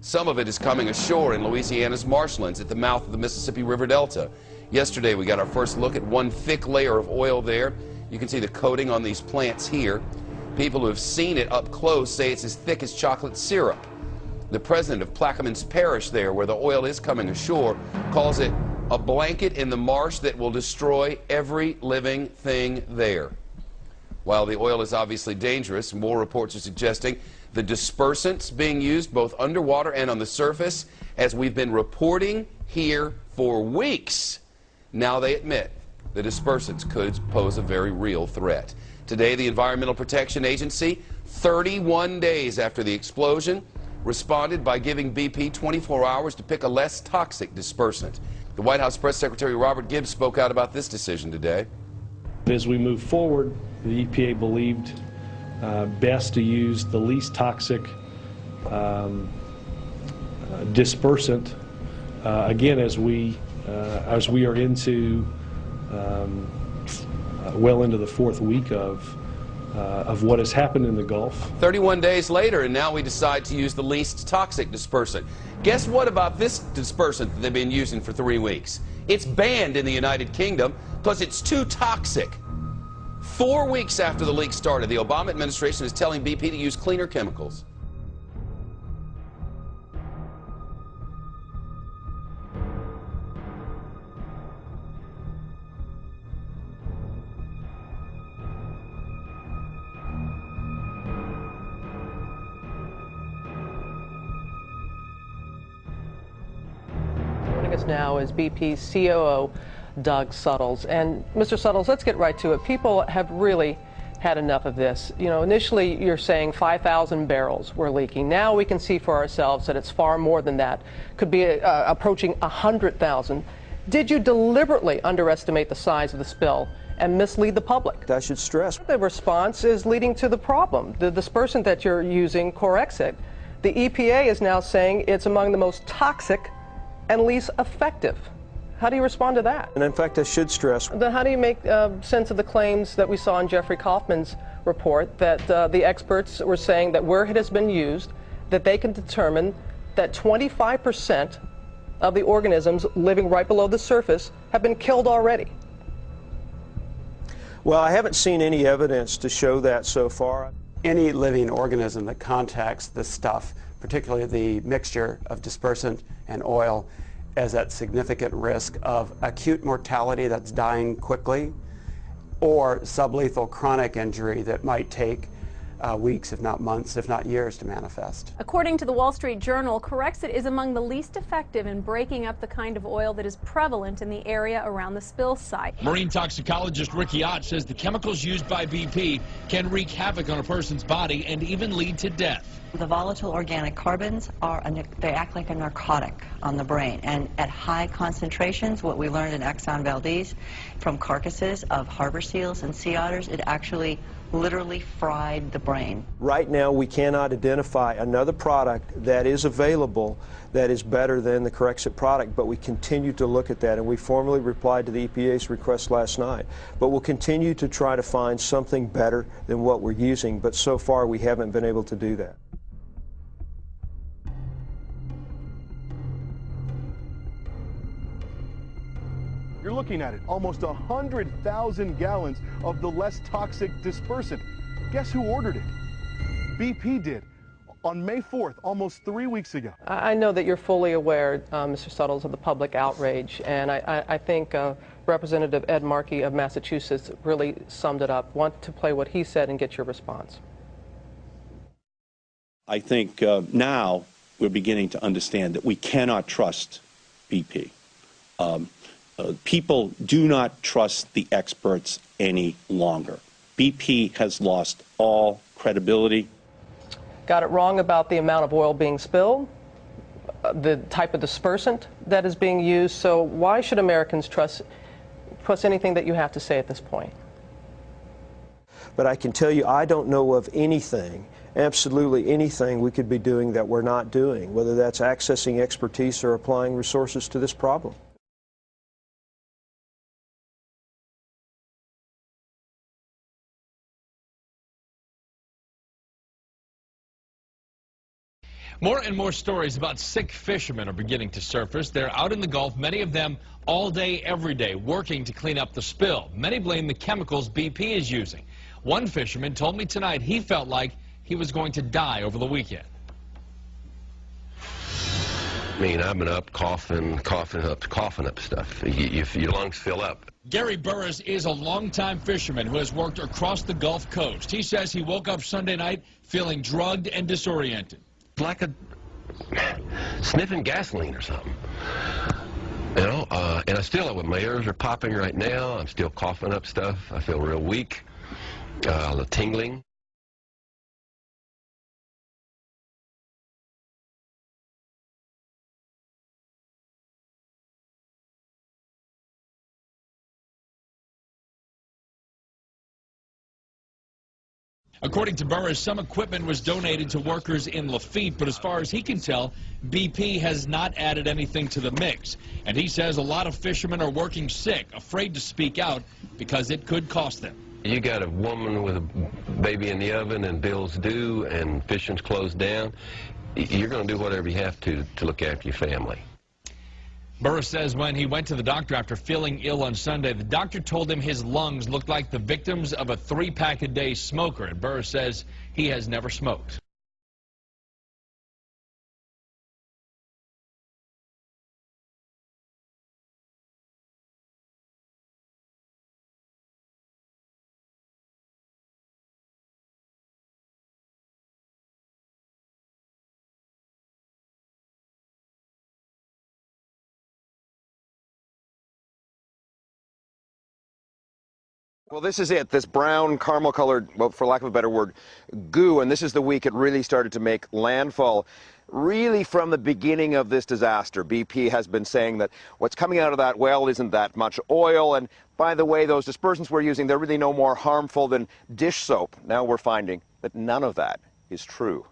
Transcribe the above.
Some of it is coming ashore in Louisiana's marshlands at the mouth of the Mississippi River Delta. Yesterday, we got our first look at one thick layer of oil there. You can see the coating on these plants here. People who have seen it up close say it's as thick as chocolate syrup. The president of Plaquemines Parish there, where the oil is coming ashore, calls it a blanket in the marsh that will destroy every living thing there. While the oil is obviously dangerous, more reports are suggesting the dispersants being used both underwater and on the surface, as we've been reporting here for weeks. Now they admit the dispersants could pose a very real threat. Today, the Environmental Protection Agency, 31 days after the explosion, responded by giving BP 24 hours to pick a less toxic dispersant. The White House Press Secretary Robert Gibbs spoke out about this decision today. As we move forward, the EPA believed best to use the least toxic dispersant. Again, as we are into well into the fourth week of what has happened in the Gulf. 31 days later, and now we decide to use the least toxic dispersant. Guess what about this dispersant that they've been using for 3 weeks? It's banned in the United Kingdom because it's too toxic. 4 weeks after the leak started, the Obama administration is telling BP to use cleaner chemicals. Joining us now is BP's COO, Doug Suttles. And Mr. Suttles, let's get right to it. People have really had enough of this. You know, initially you're saying 5,000 barrels were leaking. Now we can see for ourselves that it's far more than that. Could be approaching 100,000. Did you deliberately underestimate the size of the spill and mislead the public? I should stress the response is leading to the problem. The dispersant that you're using, Corexit, the EPA is now saying it's among the most toxic and least effective. How do you respond to that? And in fact, I should stress. Then how do you make sense of the claims that we saw in Jeffrey Kaufman's report that the experts were saying that where it has been used, that they can determine that 25% of the organisms living right below the surface have been killed already? Well, I haven't seen any evidence to show that so far. Any living organism that contacts this stuff, particularly the mixture of dispersant and oil, is at significant risk of acute mortality that's dying quickly, or sublethal chronic injury that might take weeks, if not months, if not years to manifest. According to the Wall Street Journal, Corexit is among the least effective in breaking up the kind of oil that is prevalent in the area around the spill site. Marine toxicologist Ricky Ott says the chemicals used by BP can wreak havoc on a person's body and even lead to death. The volatile organic carbons they act like a narcotic on the brain, and at high concentrations, what we learned in Exxon Valdez from carcasses of harbor seals and sea otters, it actually literally fried the brain. Right now, we cannot identify another product that is available that is better than the Corexit product, but we continue to look at that, and we formally replied to the EPA's request last night. But we'll continue to try to find something better than what we're using, but so far we haven't been able to do that. You're looking at it, almost 100,000 gallons of the less toxic dispersant. Guess who ordered it? BP did on May 4th, almost 3 weeks ago. I know that you're fully aware, Mr. Suttles, of the public outrage, and I think Representative Ed Markey of Massachusetts really summed it up. Want to play what he said and get your response. I think now we're beginning to understand that we cannot trust BP. People do not trust the experts any longer. BP has lost all credibility. Got it wrong about the amount of oil being spilled, the type of dispersant that is being used. So why should Americans trust anything that you have to say at this point? But I can tell you, I don't know of anything, absolutely anything we could be doing that we're not doing, whether that's accessing expertise or applying resources to this problem. More and more stories about sick fishermen are beginning to surface. They're out in the Gulf, many of them all day, every day, working to clean up the spill. Many blame the chemicals BP is using. One fisherman told me tonight he felt like he was going to die over the weekend. I mean, I've been up coughing up stuff. Your lungs fill up. Gary Burris is a longtime fisherman who has worked across the Gulf Coast. He says he woke up Sunday night feeling drugged and disoriented. Like sniffing gasoline or something. You know, and I still, my ears are popping right now. I'm still coughing up stuff. I feel real weak, the tingling. According to Burris, some equipment was donated to workers in Lafitte, but as far as he can tell, BP has not added anything to the mix. And he says a lot of fishermen are working sick, afraid to speak out because it could cost them. You got a woman with a baby in the oven and bills due and fishing's closed down. You're going to do whatever you have to look after your family. Burris says when he went to the doctor after feeling ill on Sunday, the doctor told him his lungs looked like the victims of a 3-pack-a-day smoker. And Burris says he has never smoked. Well, this is it, this brown caramel-colored, well, for lack of a better word, goo, and this is the week it really started to make landfall. Really from the beginning of this disaster, BP has been saying that what's coming out of that well isn't that much oil, and by the way, those dispersants we're using, they're really no more harmful than dish soap. Now we're finding that none of that is true.